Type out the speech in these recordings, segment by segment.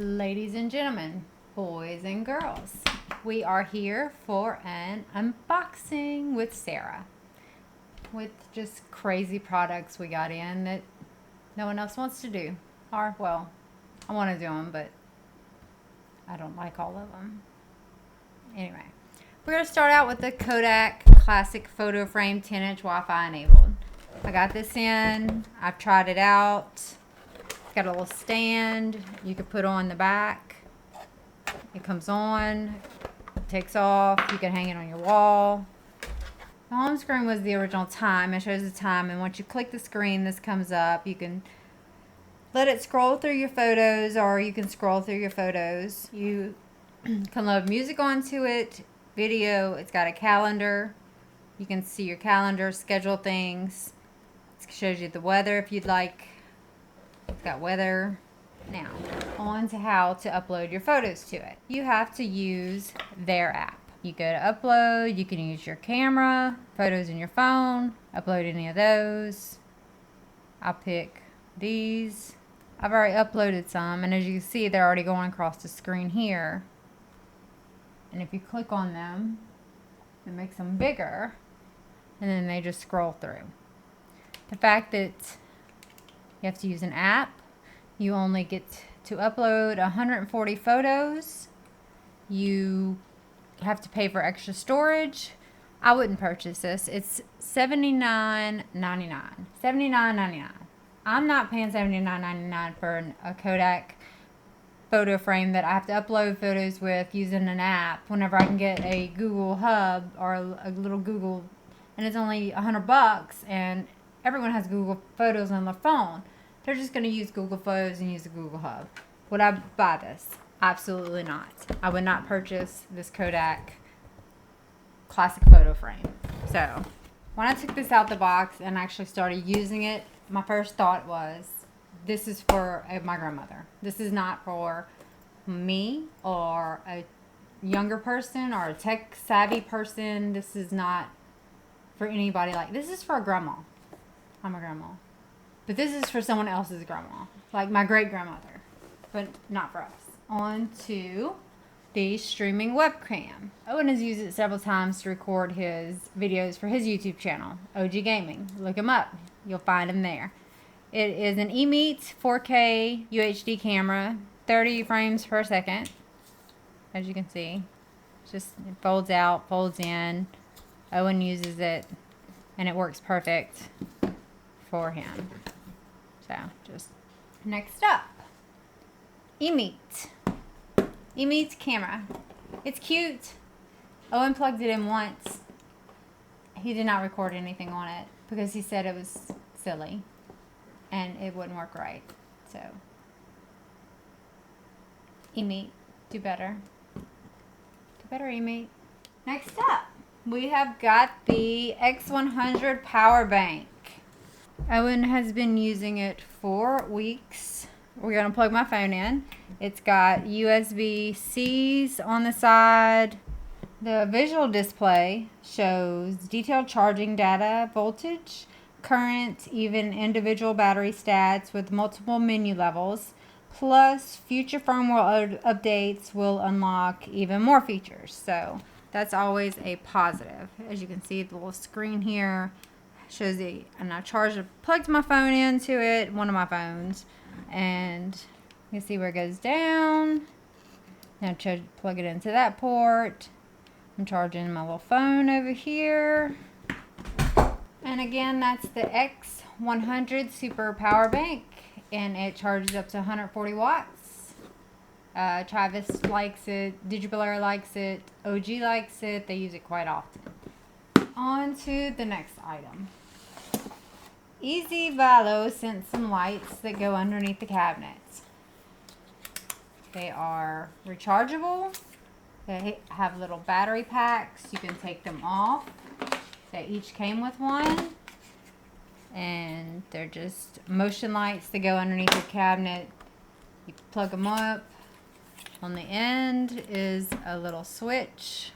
Ladies and gentlemen, boys and girls, we are here for an unboxing with Sarah with just crazy products we got in that no one else wants to do. Or, well, I want to do them, but I don't like all of them. Anyway, we're going to start out with the KODAK Classic Photo Frame 10-inch Wi-Fi enabled. I got this in. I've tried it out. It's got a little stand you could put on the back. It comes on, takes off. You can hang it on your wall. The home screen was the original time. It shows the time, and once you click the screen, this comes up. You can let it scroll through your photos, or you can scroll through your photos. You can load music onto it, video. It's got a calendar. You can see your calendar, schedule things. It shows you the weather if you'd like. It's got weather. Now, on to how to upload your photos to it. You have to use their app. You go to upload, you can use your camera, photos in your phone, upload any of those. I'll pick these. I've already uploaded some, and as you can see, they're already going across the screen here. And if you click on them, it makes them bigger, and then they just scroll through. The fact that you have to use an app, you only get to upload 140 photos. You have to pay for extra storage. I wouldn't purchase this. It's $79.99. $79.99. I'm not paying $79.99 for a KODAK photo frame that I have to upload photos with using an app whenever I can get a Google Hub or a little Google, and it's only $100, and everyone has Google Photos on their phone. They're just going to use Google Photos and use the Google Hub. Would I buy this? Absolutely not. I would not purchase this KODAK Classic Photo Frame. So, when I took this out the box and actually started using it, my first thought was, this is for my grandmother. This is not for me or a younger person or a tech-savvy person. This is not for anybody like, this is for a grandma. I'm a grandma. But this is for someone else's grandma, like my great-grandmother, but not for us. On to the streaming webcam. Owen has used it several times to record his videos for his YouTube channel, OG Gaming. Look him up. You'll find him there. It is an EMEET 4K UHD camera, 30 frames per second, as you can see. It folds out, folds in. Owen uses it, and it works perfect for him. So, just next up, EMEET. EMEET camera. It's cute. Owen plugged it in once. He did not record anything on it because he said it was silly and it wouldn't work right. So, EMEET, do better. Do better, EMEET. Next up, we have got the X100 power bank. Owen has been using it for weeks. We're going to plug my phone in. It's got USB-Cs on the side. The visual display shows detailed charging data, voltage, current, even individual battery stats with multiple menu levels. Plus, future firmware updates will unlock even more features. So, that's always a positive. As you can see, the little screen here shows the, and I plugged my phone into it, one of my phones, and you can see where it goes down. Now plug it into that port. I'm charging my little phone over here. And again, that's the X100 Super Power Bank, and it charges up to 140 watts. Travis likes it, digiblur likes it, OG likes it. They use it quite often. On to the next item. EZVALO sent some lights that go underneath the cabinets. They are rechargeable. They have little battery packs. You can take them off. They each came with one. And they're just motion lights that go underneath your cabinet. You plug them up. On the end is a little switch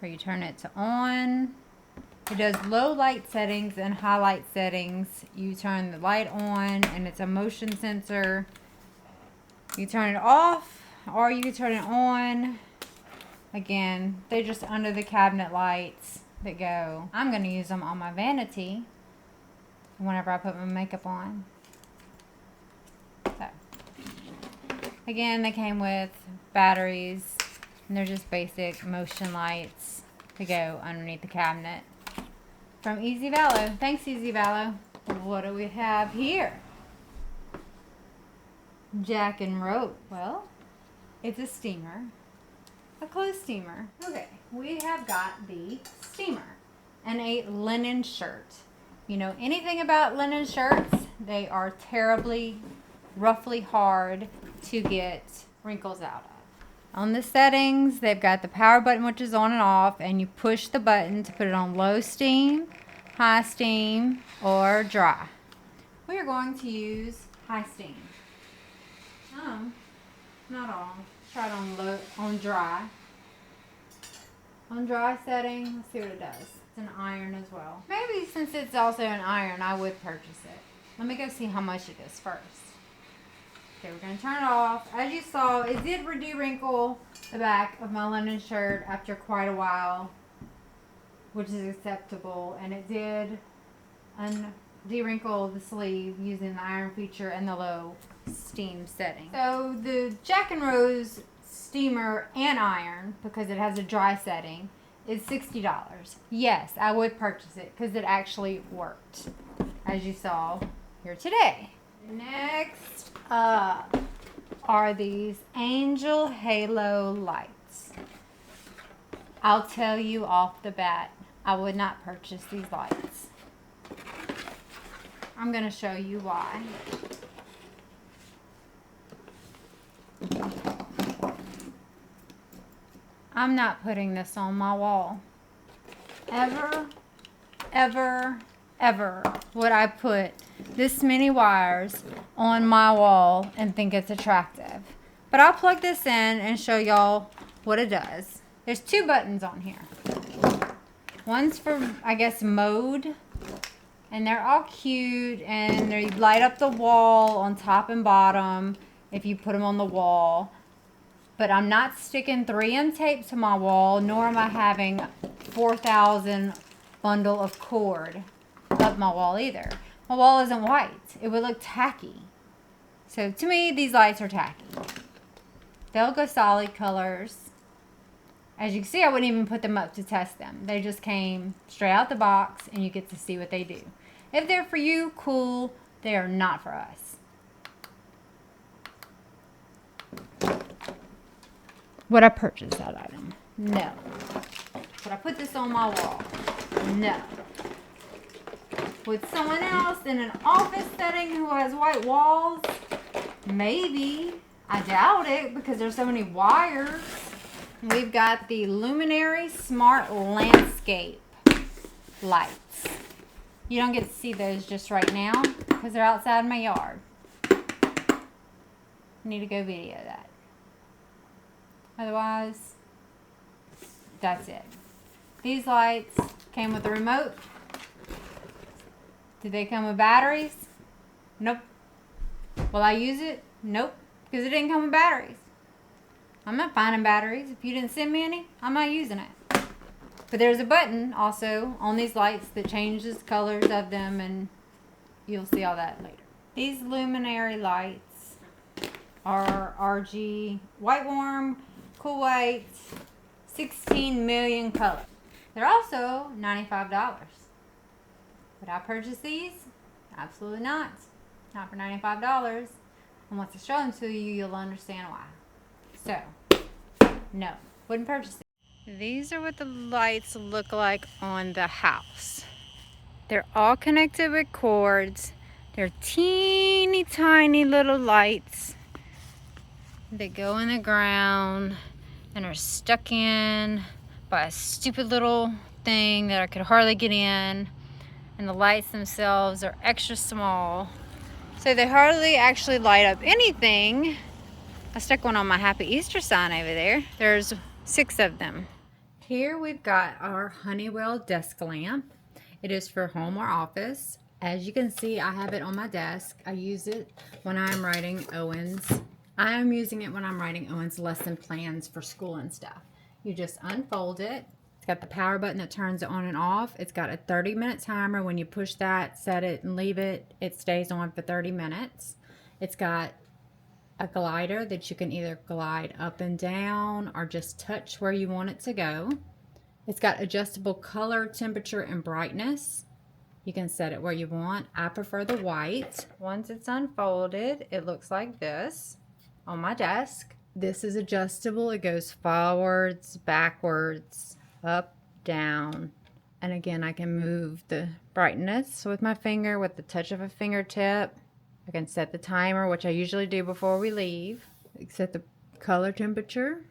where you turn it to on. It does low light settings and high light settings. You turn the light on and it's a motion sensor. You turn it off or you can turn it on. Again, they're just under the cabinet lights that go. I'm going to use them on my vanity whenever I put my makeup on. So, again, they came with batteries, and they're just basic motion lights to go underneath the cabinet from EZVALO. Thanks, EZVALO. What do we have here? Jack and Rose. Well, it's a steamer. A clothes steamer. Okay, we have got the steamer and a linen shirt. You know anything about linen shirts, they are terribly, roughly hard to get wrinkles out of. On the settings, they've got the power button, which is on and off, and you push the button to put it on low steam, high steam, or dry. We are going to use high steam. Not all. Try it on low, on dry. On dry setting, let's see what it does. It's an iron as well. Maybe since it's also an iron, I would purchase it. Let me go see how much it is first. Okay, we're going to turn it off. As you saw, it did de-wrinkle the back of my linen shirt after quite a while, which is acceptable. And it did de-wrinkle the sleeve using the iron feature and the low steam setting. So the Jack and Rose steamer and iron, because it has a dry setting, is $60. Yes, I would purchase it because it actually worked, as you saw here today. Next up are these AngelHalo lights. I'll tell you off the bat, I would not purchase these lights. I'm going to show you why. I'm not putting this on my wall. Ever would I put this many wires on my wall and think it's attractive. But I'll plug this in and show y'all what it does. There's two buttons on here. One's for, I guess, mode. And they're all cute, and they light up the wall on top and bottom if you put them on the wall. But I'm not sticking 3M tape to my wall, nor am I having 4,000 bundle of cord up my wall either. My wall isn't white. It would look tacky. So to me, these lights are tacky. They'll go solid colors. As you can see, I wouldn't even put them up to test them. They just came straight out the box, and you get to see what they do. If they're for you, cool. They are not for us. Would I purchase that item? No. Would I put this on my wall? No. With someone else in an office setting who has white walls? Maybe. I doubt it because there's so many wires. We've got the Lumary Smart Landscape lights. You don't get to see those just right now because they're outside my yard. I need to go video that. Otherwise, that's it. These lights came with a remote. Did they come with batteries? Nope. Will I use it? Nope. Because it didn't come with batteries. I'm not finding batteries. If you didn't send me any, I'm not using it. But there's a button also on these lights that changes colors of them, and you'll see all that later. These Lumary lights are RG white warm, cool white, 16 million colors. They're also $95. Would I purchase these? Absolutely not. Not for $95. And once I show them to you, you'll understand why. So, no, wouldn't purchase it. These are what the lights look like on the house. They're all connected with cords. They're teeny tiny little lights that go in the ground and are stuck in by a stupid little thing that I could hardly get in. And the lights themselves are extra small, so they hardly actually light up anything. I stuck one on my Happy Easter sign over there. There's 6 of them. Here we've got our Honeywell desk lamp. It is for home or office. As you can see, I have it on my desk. I use it when I'm writing Owen's I'm using it when I'm writing Owen's lesson plans for school and stuff. You just unfold it. It's got the power button that turns it on and off. It's got a 30-minute timer. When you push that, set it and leave it, it stays on for 30 minutes. It's got a glider that you can either glide up and down or just touch where you want it to go. It's got adjustable color, temperature, and brightness. You can set it where you want. I prefer the white. Once it's unfolded, it looks like this on my desk. This is adjustable. It goes forwards, backwards, up, down. And again, I can move the brightness with my finger with the touch of a fingertip. I can set the timer, which I usually do before we leave. Set the color temperature.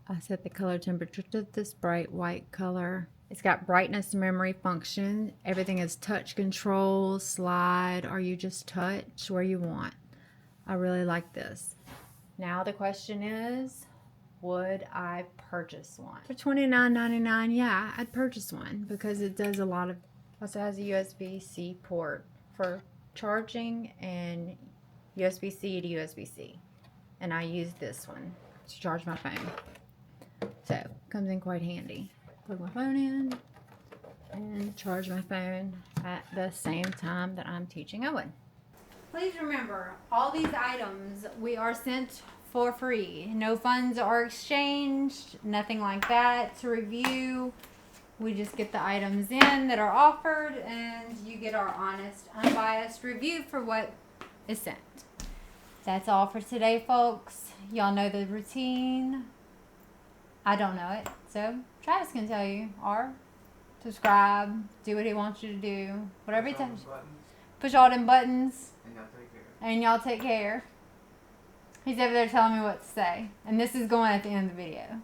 I set the color temperature to this bright white color. It's got brightness memory function. Everything is touch control, slide, or you just touch where you want. I really like this. Now the question is, would I purchase one? For $29.99, yeah, I'd purchase one because it does a lot of, also has a USB-C port for charging and USB-C to USB-C. And I use this one to charge my phone. So, comes in quite handy. Plug my phone in and charge my phone at the same time that I'm teaching Owen. Please remember, all these items we are sent for free. No funds are exchanged, nothing like that to review. We just get the items in that are offered and you get our honest, unbiased review for what is sent. That's all for today, folks. Y'all know the routine. I don't know it, so Travis can tell you. Or subscribe, do what he wants you to do, whatever he tells you. Push all them buttons, and y'all take care. He's over there telling me what to say, and this is going at the end of the video.